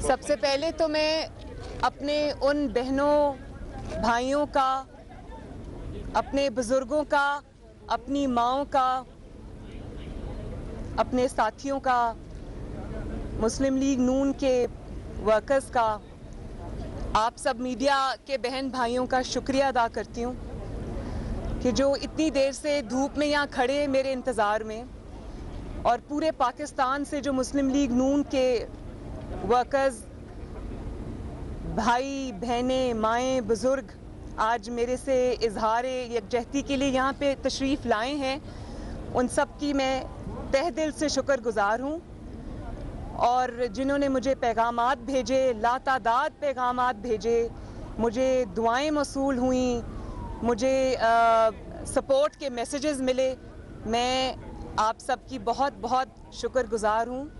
सबसे पहले तो मैं अपने उन बहनों भाइयों का, अपने बुज़ुर्गों का, अपनी माँओं का, अपने साथियों का, मुस्लिम लीग नून के वर्कर्स का, आप सब मीडिया के बहन भाइयों का शुक्रिया अदा करती हूँ कि जो इतनी देर से धूप में यहाँ खड़े हैं मेरे इंतज़ार में, और पूरे पाकिस्तान से जो मुस्लिम लीग नून के वर्कर्स, भाई बहनें, माएँ, बुज़ुर्ग आज मेरे से इजहार यकजहती के लिए यहाँ पे तशरीफ़ लाए हैं, उन सब की मैं तहे दिल से शुक्रगुज़ार हूँ। और जिन्होंने मुझे पैगामात भेजे, लातादाद पैगामात भेजे, मुझे दुआएं मौसूल हुई, मुझे सपोर्ट के मैसेजेस मिले, मैं आप सब की बहुत बहुत शुक्रगुज़ार हूँ।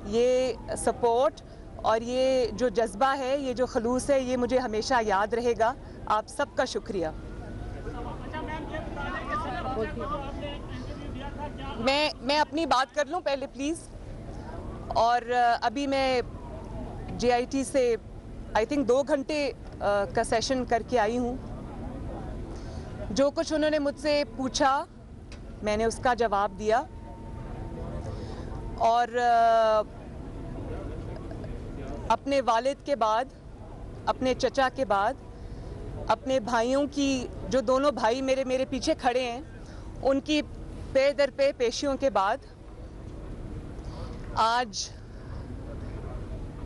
ये सपोर्ट और ये जो जज्बा है, ये जो खलूस है, ये मुझे हमेशा याद रहेगा। आप सबका शुक्रिया। मैं अपनी बात कर लूँ पहले प्लीज़। और अभी मैं JIT से आई थिंक 2 घंटे का सेशन करके आई हूँ। जो कुछ उन्होंने मुझसे पूछा मैंने उसका जवाब दिया, और अपने वालिद के बाद, अपने चचा के बाद, अपने भाइयों की, जो दोनों भाई मेरे पीछे खड़े हैं, उनकी पे दर पे पेशियों के बाद आज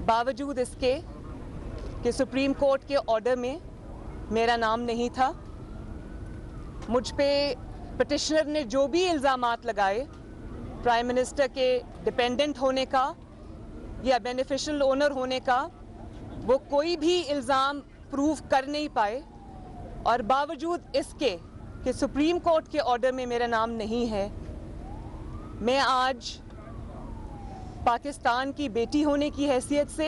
बावजूद इसके कि सुप्रीम कोर्ट के ऑर्डर में मेरा नाम नहीं था, मुझ पे पिटिशनर ने जो भी इल्ज़ामात लगाए, प्राइम मिनिस्टर के डिपेंडेंट होने का या बेनिफिशियल ओनर होने का, वो कोई भी इल्ज़ाम प्रूव कर नहीं पाए। और बावजूद इसके कि सुप्रीम कोर्ट के ऑर्डर में मेरा नाम नहीं है, मैं आज पाकिस्तान की बेटी होने की हैसियत से,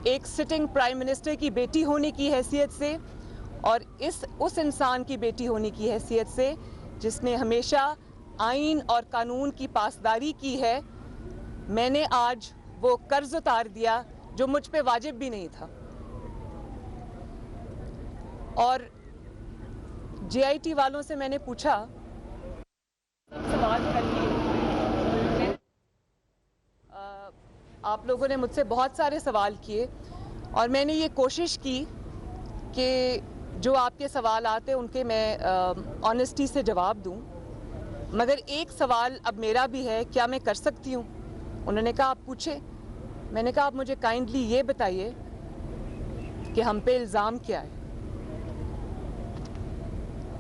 एक सिटिंग प्राइम मिनिस्टर की बेटी होने की हैसियत से, और उस इंसान की बेटी होने की हैसियत से जिसने हमेशा आइन और कानून की पासदारी की है, मैंने आज वो कर्ज उतार दिया जो मुझ पे वाजिब भी नहीं था। और JIT वालों से मैंने पूछा, सवाल कर लिए, आप लोगों ने मुझसे बहुत सारे सवाल किए और मैंने ये कोशिश की कि जो आपके सवाल आते हैं उनके मैं ऑनेस्टी से जवाब दूं। मगर एक सवाल अब मेरा भी है, क्या मैं कर सकती हूँ? उन्होंने कहा आप पूछे। मैंने कहा आप मुझे काइंडली ये बताइए कि हम पे इल्ज़ाम क्या है।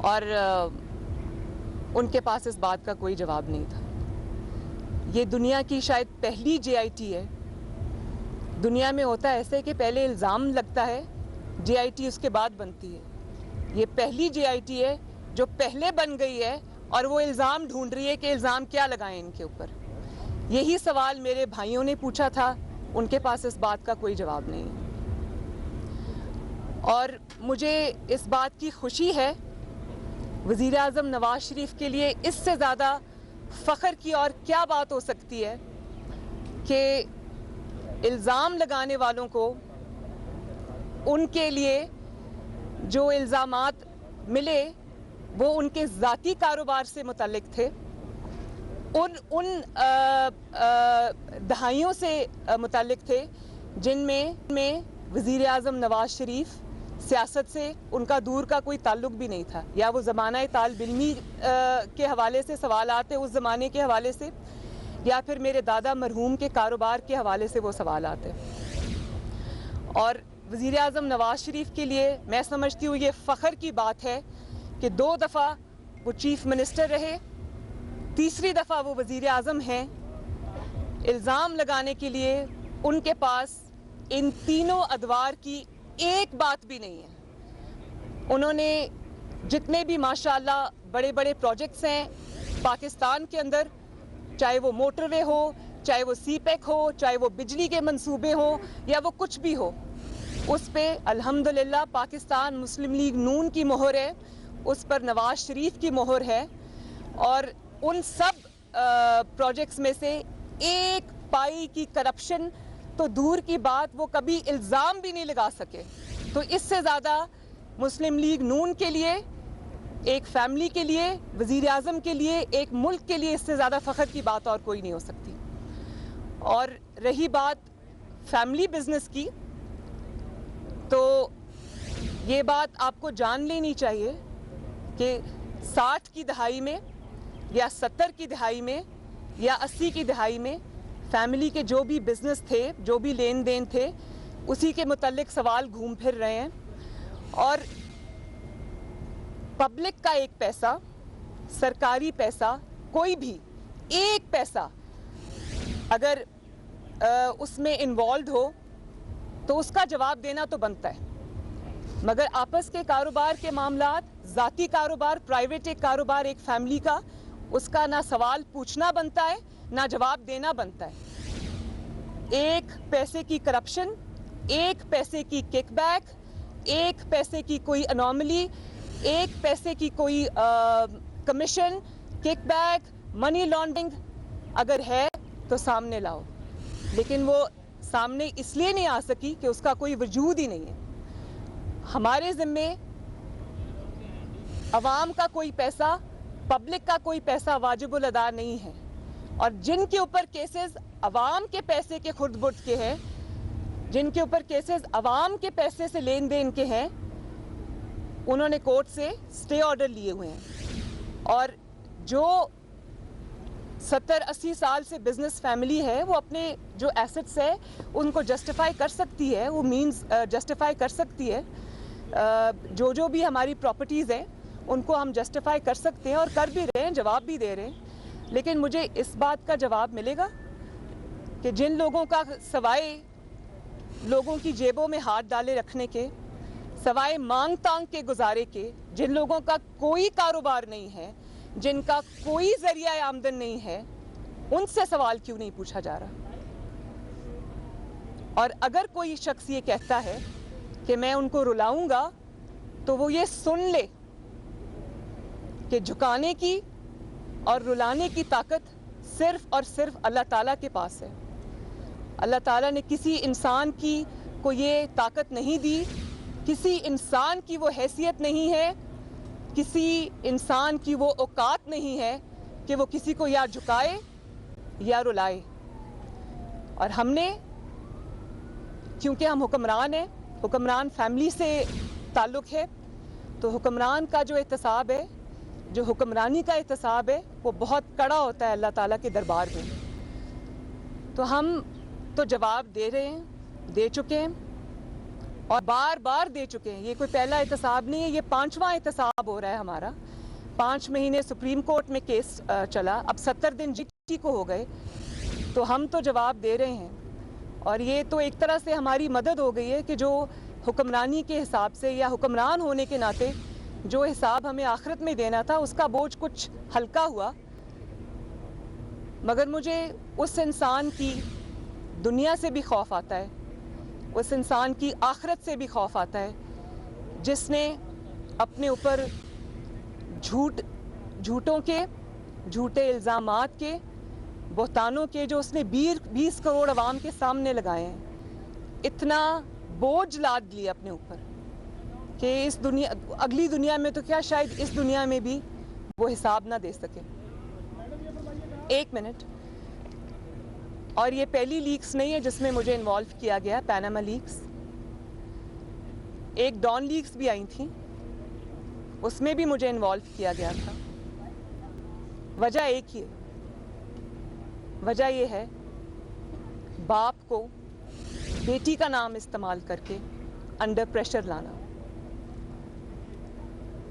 और उनके पास इस बात का कोई जवाब नहीं था। ये दुनिया की शायद पहली JIT है। दुनिया में होता है ऐसे कि पहले इल्ज़ाम लगता है, JIT उसके बाद बनती है। ये पहली JIT है जो पहले बन गई है और वो इल्ज़ाम ढूंढ रही है कि इल्ज़ाम क्या लगाएं इनके ऊपर। यही सवाल मेरे भाइयों ने पूछा था, उनके पास इस बात का कोई जवाब नहीं है। और मुझे इस बात की खुशी है, वज़ीर आज़म नवाज शरीफ के लिए इससे ज़्यादा फ़ख्र की और क्या बात हो सकती है कि इल्ज़ाम लगाने वालों को, उनके लिए जो इल्ज़ामात मिले वो उनके ज़ाती कारोबार से मुतल्लिक थे, उन दहाइयों से मुतल्लिक थे जिनमें वज़ीर आज़म नवाज शरीफ सियासत से उनका दूर का कोई ताल्लुक भी नहीं था, या वो ज़माना तालिब इल्मी के हवाले से सवाल आते उस ज़माने के हवाले से, या फिर मेरे दादा मरहूम के कारोबार के हवाले से वो सवाल आते। और वज़ीर आज़म नवाज शरीफ के लिए मैं समझती हूँ ये फ़ख्र की बात है कि 2 दफ़ा वो चीफ़ मिनिस्टर रहे, तीसरी दफ़ा वो वज़ीर आज़म हैं। इल्ज़ाम लगाने के लिए उनके पास इन तीनों अदवार की एक बात भी नहीं है। उन्होंने जितने भी माशाअल्लाह बड़े बड़े प्रोजेक्ट्स हैं पाकिस्तान के अंदर, चाहे वो मोटरवे हो, चाहे वो CPEC हो, चाहे वो बिजली के मंसूबे हो, या वो कुछ भी हो, उस पे अल्हम्दुलिल्लाह पाकिस्तान मुस्लिम लीग नून की मोहर है, उस पर नवाज शरीफ की मोहर है। और उन सब प्रोजेक्ट्स में से एक पाई की करप्शन तो दूर की बात वो कभी इल्ज़ाम भी नहीं लगा सके। तो इससे ज़्यादा मुस्लिम लीग नून के लिए, एक फैमिली के लिए, वज़ीर आज़म के लिए, एक मुल्क के लिए इससे ज़्यादा फ़ख्र की बात और कोई नहीं हो सकती। और रही बात फैमिली बिजनेस की, तो ये बात आपको जान लेनी चाहिए कि 60 की दहाई में या 70 की दहाई में या 80 की दहाई में फैमिली के जो भी बिजनेस थे, जो भी लेन देन थे, उसी के मुतल्लिक सवाल घूम फिर रहे हैं। और पब्लिक का एक पैसा, सरकारी पैसा, कोई भी एक पैसा अगर उसमें इन्वॉल्व हो तो उसका जवाब देना तो बनता है, मगर आपस के कारोबार के मामलात, ज़ाती कारोबार, प्राइवेट एक कारोबार एक फैमिली का, उसका ना सवाल पूछना बनता है ना जवाब देना बनता है। एक पैसे की करप्शन, एक पैसे की किकबैक, एक पैसे की कोई अनोमली, एक पैसे की कोई कमीशन, किकबैक, मनी लॉन्ड्रिंग अगर है तो सामने लाओ, लेकिन वो सामने इसलिए नहीं आ सकी कि उसका कोई वजूद ही नहीं है। हमारे ज़िम्मे अवाम का कोई पैसा, पब्लिक का कोई पैसा वाजिबुल अदा नहीं है, और जिनके ऊपर केसेस अवाम के पैसे के खुर्द बुर्द के हैं, जिनके ऊपर केसेस अवाम के पैसे से लेन देन के हैं, उन्होंने कोर्ट से स्टे ऑर्डर लिए हुए हैं। और जो 70-80 साल से बिजनेस फैमिली है, वो अपने जो एसेट्स है उनको जस्टिफाई कर सकती है, वो मींस जस्टिफाई कर सकती है। जो भी हमारी प्रॉपर्टीज़ हैं उनको हम जस्टिफाई कर सकते हैं और कर भी रहे हैं, जवाब भी दे रहे हैं। लेकिन मुझे इस बात का जवाब मिलेगा कि जिन लोगों का सवाए लोगों की जेबों में हाथ डाले रखने के, सवाए मांग तांग के गुजारे के, जिन लोगों का कोई कारोबार नहीं है, जिनका कोई जरिया आमदन नहीं है, उनसे सवाल क्यों नहीं पूछा जा रहा। और अगर कोई शख्स ये कहता है कि मैं उनको रुलाऊंगा, तो वो ये सुन ले कि झुकाने की और रुलाने की ताकत सिर्फ और सिर्फ अल्लाह ताला के पास है। अल्लाह ताला ने किसी इंसान की को ये ताकत नहीं दी, किसी इंसान की वो हैसियत नहीं है, किसी इंसान की वो औकात नहीं है कि वो किसी को या झुकाए या रुलाए। और हमने, क्योंकि हम हुक्मरान हैं, हुक्मरान फैमिली से ताल्लुक़ है, तो हुक्मरान का जो एहतसाब है, जो हुक्मरानी का एहतसाब है, वो बहुत कड़ा होता है अल्लाह ताला के दरबार में। तो हम तो जवाब दे रहे हैं, दे चुके हैं और बार बार दे चुके हैं। ये कोई पहला एहतसाब नहीं है, ये 5वां एहतसाब हो रहा है हमारा। 5 महीने सुप्रीम कोर्ट में केस चला, अब 70 दिन जीटी को हो गए, तो हम तो जवाब दे रहे हैं। और ये तो एक तरह से हमारी मदद हो गई है कि जो हुक्मरानी के हिसाब से या हुक्मरान होने के नाते जो हिसाब हमें आखिरत में देना था, उसका बोझ कुछ हल्का हुआ। मगर मुझे उस इंसान की दुनिया से भी खौफ आता है, उस इंसान की आखिरत से भी खौफ आता है जिसने अपने ऊपर झूठों के, झूठे इल्ज़ामात के, बहतानों के, जो उसने 20 करोड़ अवाम के सामने लगाए हैं, इतना बोझ लाद लिया अपने ऊपर कि इस दुनिया, अगली दुनिया में तो क्या, शायद इस दुनिया में भी वो हिसाब ना दे सके। 1 मिनट। और ये पहली लीक्स नहीं है जिसमें मुझे इन्वॉल्व किया गया, पैनामा लीक्स, एक डॉन लीक्स भी आई थी, उसमें भी मुझे इन्वॉल्व किया गया था। वजह एक ही है, वजह ये है बाप को बेटी का नाम इस्तेमाल करके अंडर प्रेशर लाना।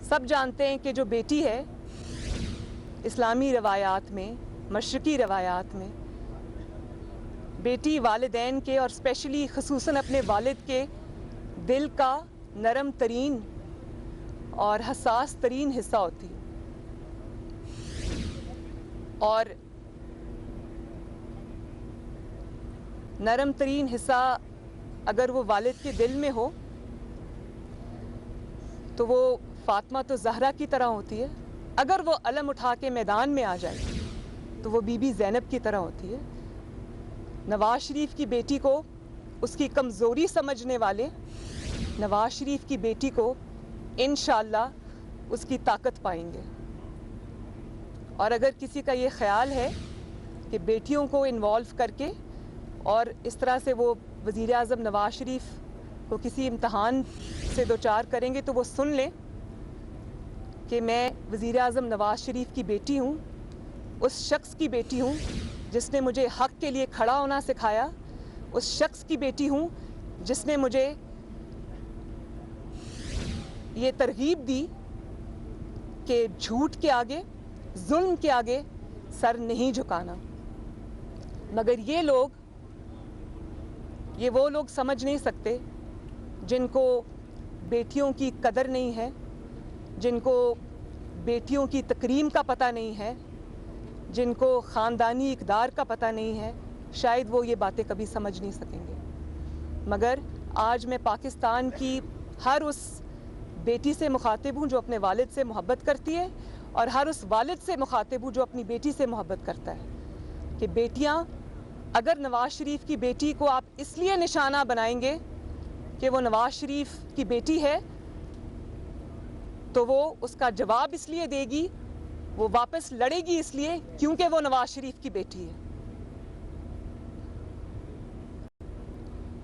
सब जानते हैं कि जो बेटी है, इस्लामी रवायात में, मशरकी रवायात में, बेटी वालिदैन के और स्पेशली ख़ुसूसन अपने वालिद के दिल का नरम तरीन और हसास तरीन हिस्सा होती है। और नरम तरीन हिस्सा अगर वो वालिद के दिल में हो तो वो फातिमा तो ज़हरा की तरह होती है, अगर वो अलम उठा के मैदान में आ जाए तो वो बीबी ज़ैनब की तरह होती है। नवाज शरीफ की बेटी को उसकी कमज़ोरी समझने वाले नवाज शरीफ की बेटी को इंशाअल्लाह उसकी ताकत पाएंगे। और अगर किसी का ये ख्याल है कि बेटियों को इन्वॉल्व करके और इस तरह से वो वज़ीर आज़म नवाज शरीफ को किसी इम्तहान से दो चार करेंगे, तो वो सुन लें कि मैं वज़ीर आज़म नवाज शरीफ की बेटी हूँ, उस शख्स की बेटी हूँ जिसने मुझे हक़ के लिए खड़ा होना सिखाया, उस शख्स की बेटी हूँ जिसने मुझे ये तरगीब दी कि झूठ के आगे, जुल्म के आगे सर नहीं झुकाना। मगर ये वो लोग समझ नहीं सकते जिनको बेटियों की कदर नहीं है, जिनको बेटियों की तकरीम का पता नहीं है, जिनको ख़ानदानी इक़दार का पता नहीं है, शायद वो ये बातें कभी समझ नहीं सकेंगे। मगर आज मैं पाकिस्तान की हर उस बेटी से मुखातिब हूँ जो अपने वालिद से मोहब्बत करती है, और हर उस वालिद से मुखातिब हूँ जो अपनी बेटी से मोहब्बत करता है कि बेटियाँ, अगर नवाज शरीफ की बेटी को आप इसलिए निशाना बनाएंगे कि वो नवाज शरीफ की बेटी है, तो वो उसका जवाब इसलिए देगी, वो वापस लड़ेगी इसलिए क्योंकि वो नवाज शरीफ की बेटी है।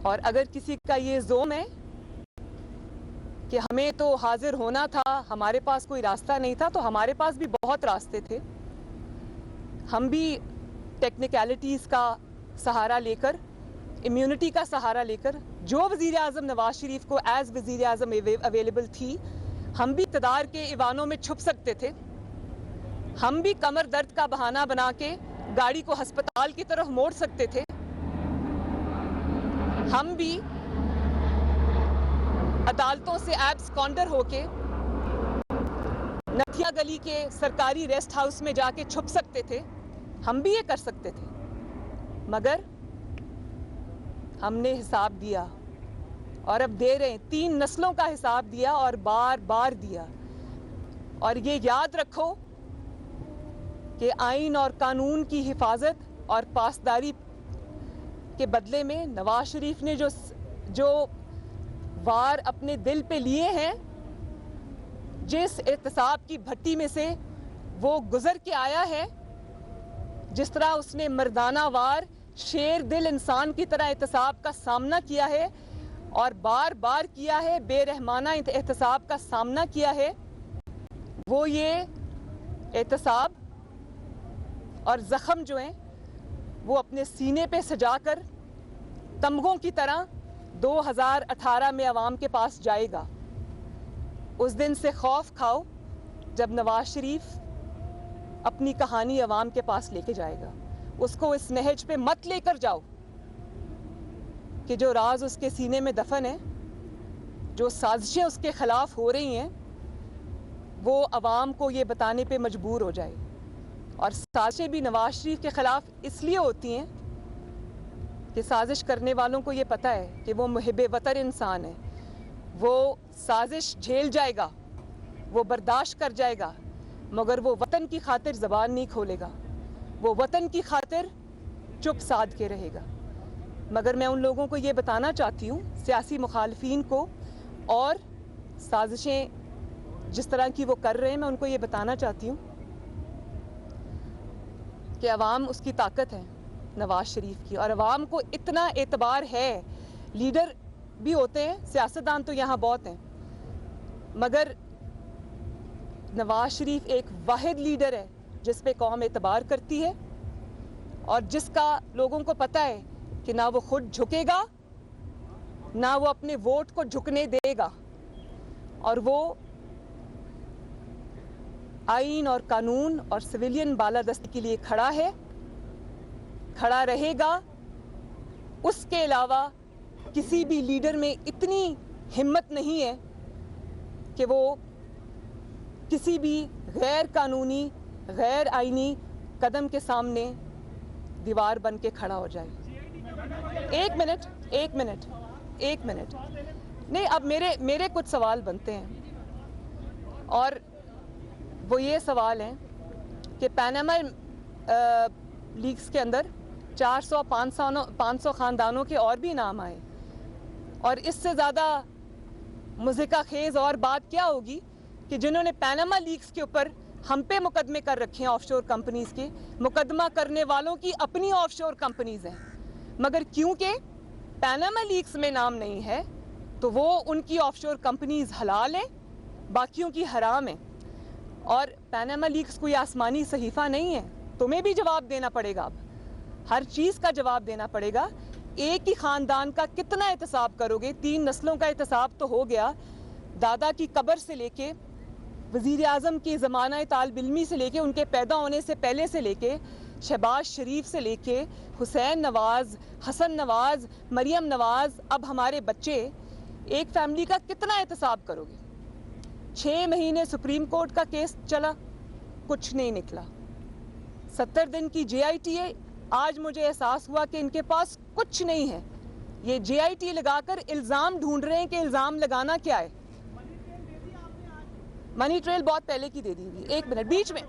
और अगर किसी का ये ज़ोम है कि हमें तो हाजिर होना था, हमारे पास कोई रास्ता नहीं था, तो हमारे पास भी बहुत रास्ते थे। हम भी टेक्निकलिटीज़ का सहारा लेकर, इम्यूनिटी का सहारा लेकर, जो वज़ीर आज़म नवाज शरीफ को एज़ वज़ीर आज़म अवेलेबल थी, हम भी इक़्तिदार के इवानों में छुप सकते थे। हम भी कमर दर्द का बहाना बना के गाड़ी को हस्पताल की तरफ मोड़ सकते थे। हम भी अदालतों से एब्सकॉन्डर होके नथिया गली के सरकारी रेस्ट हाउस में जाके छुप सकते थे। हम भी ये कर सकते थे, मगर हमने हिसाब दिया और अब दे रहे हैं। 3 नस्लों का हिसाब दिया और बार बार दिया। और ये याद रखो कि आइन और कानून की हिफाजत और पासदारी के बदले में नवाज शरीफ ने जो वार अपने दिल पे लिए हैं, जिस एहतसाब की भट्टी में से वो गुजर के आया है, जिस तरह उसने मर्दाना वार शेर दिल इंसान की तरह एहतसाब का सामना किया है और बार बार किया है, बेरहमाना एहतसाब का सामना किया है, वो ये एहतसाब और ज़ख्म जो हैं वो अपने सीने पे सजाकर तमगों की तरह 2018 में अवाम के पास जाएगा। उस दिन से खौफ खाओ जब नवाज शरीफ अपनी कहानी अवाम के पास लेके जाएगा। उसको इस नहज पे मत लेकर जाओ कि जो राज उसके सीने में दफन है, जो साजिशें उसके खिलाफ हो रही हैं, वो अवाम को ये बताने पे मजबूर हो जाए। और साजिशें भी नवाज शरीफ के खिलाफ इसलिए होती हैं कि साजिश करने वालों को ये पता है कि वो मुहिब वतन इंसान है, वो साजिश झेल जाएगा, वो बर्दाश्त कर जाएगा, मगर वो वतन की खातिर ज़बान नहीं खोलेगा, वो वतन की खातिर चुप साध के रहेगा। मगर मैं उन लोगों को ये बताना चाहती हूँ, सियासी मुखालफीन को, और साजिशें जिस तरह की वो कर रहे हैं, मैं उनको ये बताना चाहती हूँ कि अवाम उसकी ताकत है नवाज शरीफ की, और अवाम को इतना एतबार है। लीडर भी होते हैं, सियासतदान तो यहाँ बहुत हैं, मगर नवाज शरीफ एक वाहिद लीडर है जिस पे कौम एतबार करती है और जिसका लोगों को पता है कि ना वो खुद झुकेगा, ना वो अपने वोट को झुकने देगा, और वो आइन और कानून और सिविलियन बालादस्ती के लिए खड़ा है, खड़ा रहेगा। उसके अलावा किसी भी लीडर में इतनी हिम्मत नहीं है कि वो किसी भी गैर कानूनी, गैर आइनी कदम के सामने दीवार बन के खड़ा हो जाए। एक मिनट नहीं, अब मेरे कुछ सवाल बनते हैं, और वो ये सवाल हैं कि पैनामा लीक्स के अंदर 400-500 ख़ानदानों के और भी नाम आए। और इससे ज़्यादा मुज़िका खेज़ और बात क्या होगी कि जिन्होंने पैनामा लीक्स के ऊपर हम पे मुकदमे कर रखे हैं ऑफशोर कंपनीज़ के, मुकदमा करने वालों की अपनी ऑफशोर कंपनीज़ हैं, मगर क्योंकि पैनामा लीक्स में नाम नहीं है तो वो उनकी ऑफशोर कंपनीज़ हलाल हैं, बाकियों की हराम है। और पैनामा लीक्स कोई आसमानी सहीफ़ा नहीं है, तुम्हें भी जवाब देना पड़ेगा। अब हर चीज़ का जवाब देना पड़ेगा। एक ही ख़ानदान का कितना एहतसाब करोगे? 3 नस्लों का एहतसाब तो हो गया, दादा की कब्र से लेके वज़ीर आज़म की ज़माना तालिब इल्मी से लेके उनके पैदा होने से पहले से लेके शहबाज शरीफ से लेके हुसैन नवाज़, हसन नवाज़, मरियम नवाज़, अब हमारे बच्चे, एक फैमिली का कितना एहतसाब करोगे? 6 महीने सुप्रीम कोर्ट का केस चला, कुछ नहीं निकला। 70 दिन की JIT, आज मुझे एहसास हुआ कि इनके पास कुछ नहीं है। ये JIT लगाकर इल्ज़ाम ढूंढ रहे हैं कि इल्ज़ाम लगाना क्या है। मनी ट्रेल बहुत पहले की दे दी हुई। 1 मिनट बीच में,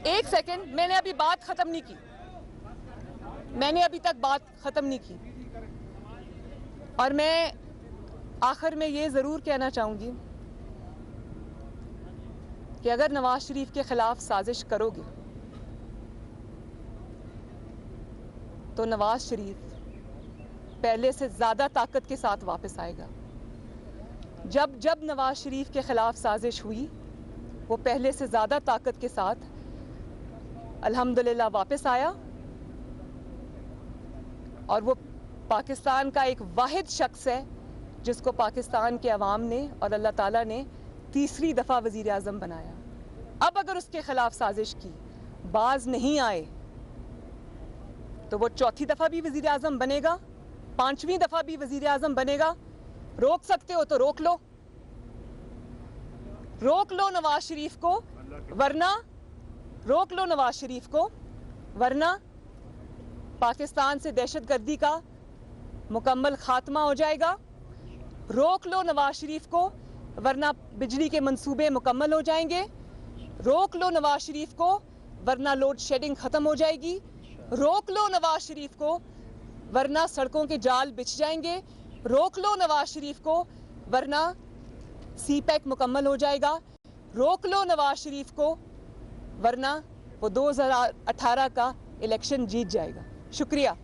1 सेकंड, मैंने अभी बात खत्म नहीं की, मैंने अभी तक बात खत्म नहीं की। और मैं आखिर में ये ज़रूर कहना चाहूँगी कि अगर नवाज शरीफ के खिलाफ साजिश करोगे तो नवाज शरीफ पहले से ज़्यादा ताकत के साथ वापस आएगा। जब नवाज शरीफ के खिलाफ साजिश हुई, वो पहले से ज़्यादा ताकत के साथ अल्हम्दुलिल्लाह वापस आया और वो पाकिस्तान का एक वाहिद शख्स है जिसको पाकिस्तान के अवाम ने और अल्लाह ताला ने तीसरी दफ़ा वज़ीर आज़म बनाया। अब अगर उसके खिलाफ साजिश की, बाज नहीं आए, तो वो चौथी दफ़ा भी वज़ीर आज़म बनेगा, 5वीं दफ़ा भी वज़ीर आज़म बनेगा। रोक सकते हो तो रोक लो, रोक लो नवाज शरीफ को, वरना रोक लो नवाज शरीफ को, वरना पाकिस्तान से दहशतगर्दी का मुकम्मल खात्मा हो जाएगा। रोक लो नवाज शरीफ को, वरना बिजली के मंसूबे मुकम्मल हो जाएंगे। रोक लो नवाज शरीफ को, वरना लोड शेडिंग ख़त्म हो जाएगी। रोक लो नवाज शरीफ को, वरना सड़कों के जाल बिछ जाएंगे। रोक लो नवाज शरीफ को, वरना CPEC मुकम्मल हो जाएगा। रोक लो नवाज शरीफ को, वरना वो 2018 का इलेक्शन जीत जाएगा। शुक्रिया।